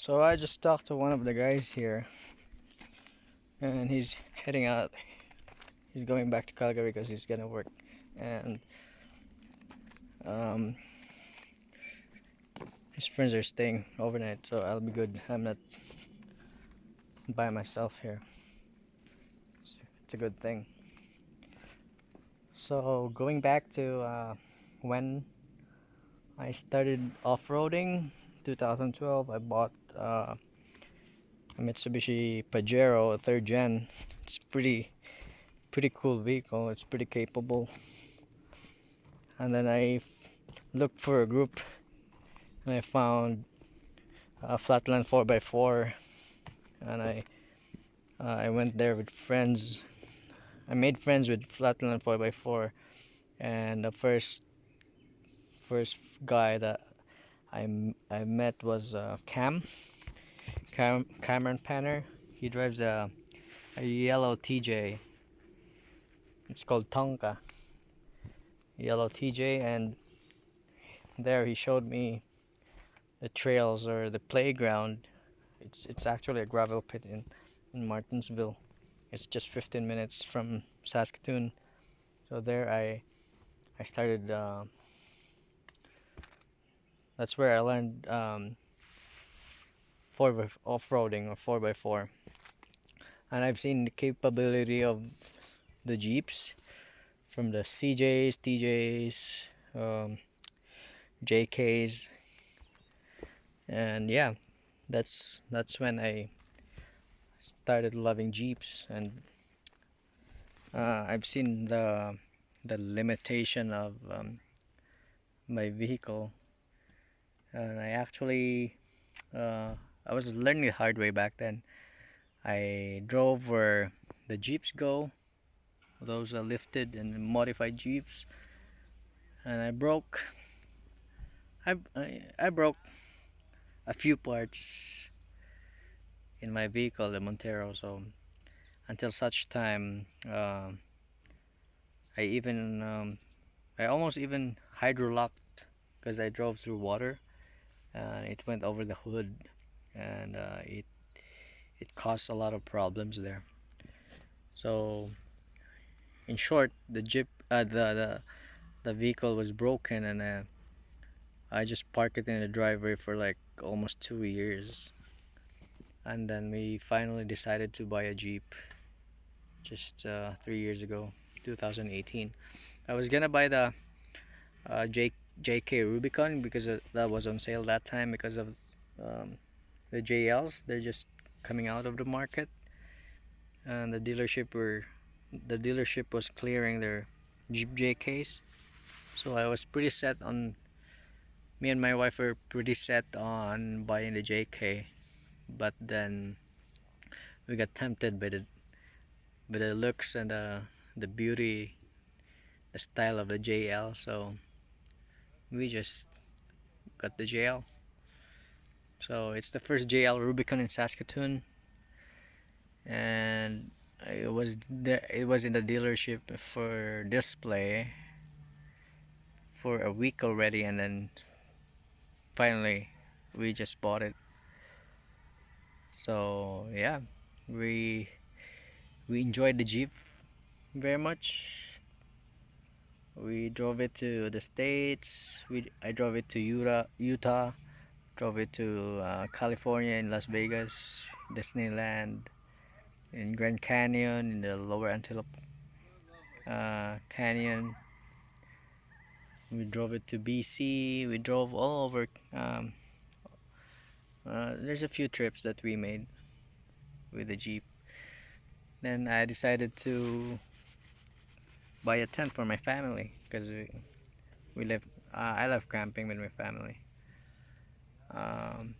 So I just talked to one of the guys here, and he's heading out. He's going back to Calgary because he's gonna work, and um, his friends are staying overnight. So I'll be good. I'm not by myself here. It's a good thing. So going back to when I started off-roading, 2012, I bought a Mitsubishi Pajero third gen. It's pretty cool vehicle. It's pretty capable. And then looked for a group, and I found a Flatland 4x4, and I went there with friends. I made friends with Flatland 4x4, and the first guy that I met was Cameron Panner. He drives a yellow TJ. It's called Tonka yellow TJ, and there he showed me the trails or the playground. It's actually a gravel pit in Martinsville. It's just 15 minutes from Saskatoon. So there I started. That's where I learned off-roading or 4x4, and I've seen the capability of the Jeeps from the CJs, TJs, JKs, and yeah, that's when I started loving Jeeps, and I've seen the limitation of my vehicle, and I actually uh, I was learning the hard way back then. I drove where the Jeeps go, those are lifted and modified Jeeps, and I broke a few parts in my vehicle, the Montero. So until such time, I even I almost even hydrolocked because I drove through water, and it went over the hood, and it caused a lot of problems there. So in short, the jeep the vehicle was broken, and I just parked it in the driveway for like almost 2 years, and then we finally decided to buy a Jeep just 3 years ago, 2018. I was gonna buy the JK Rubicon because that was on sale that time because of um, the JLs. They're just coming out of the market, and the dealership was clearing their Jeep JKs. So I was pretty set on me and my wife were pretty set on buying the JK, but then we got tempted by the looks and the beauty, the style of the JL. So we just got the JL. So it's the first JL Rubicon in Saskatoon, and it was in the dealership for display for a week already, and then finally we just bought it. So yeah, we we enjoyed the Jeep very much. We drove it to the States. I drove it to Utah, drove it to California, in Las Vegas, Disneyland, in Grand Canyon, in the Lower Antelope Canyon. We drove it to BC. We drove all over. There's a few trips that we made with the Jeep. Then I decided to buy a tent for my family because we live. I love camping with my family. Um,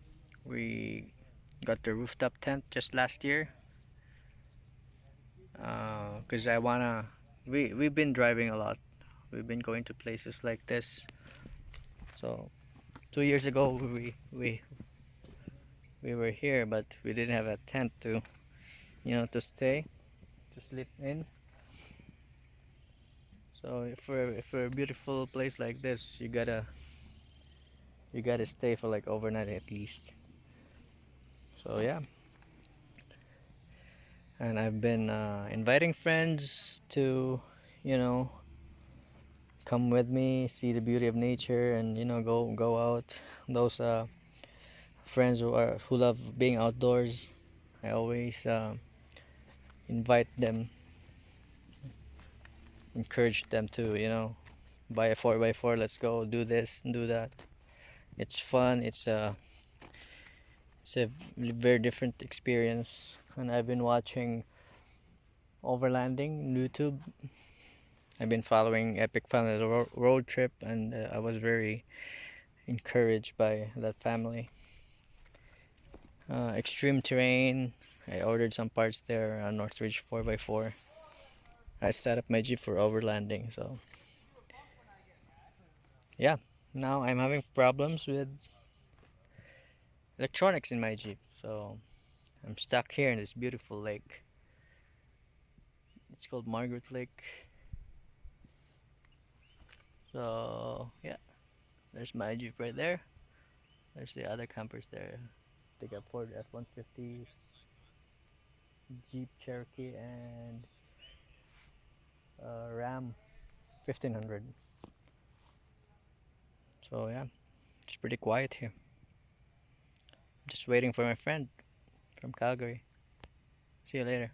we got the rooftop tent just last year because I wanna. We've been driving a lot. We've been going to places like this. So 2 years ago we were here, but we didn't have a tent to to stay to sleep in. So for a beautiful place like this, you gotta stay for like overnight at least. So yeah, and I've been inviting friends to, you know, come with me, see the beauty of nature, and go out. Those friends who love being outdoors, I always invite them, encourage them to, buy a 4x4. Let's go do this and do that. It's fun. It's a very different experience. And I've been watching overlanding on YouTube. I've been following Epic Family Road Trip, and I was very encouraged by that family. Extreme terrain. I ordered some parts there on Northridge 4x4. I set up my Jeep for overlanding. So yeah, now I'm having problems with electronics in my Jeep. So I'm stuck here in this beautiful lake. It's called Margaret Lake. So yeah, there's my Jeep right there. There's the other campers there. They got Ford F-150, Jeep Cherokee, and Ram 1500. So yeah, it's pretty quiet here. Just waiting for my friend from Calgary. See you later.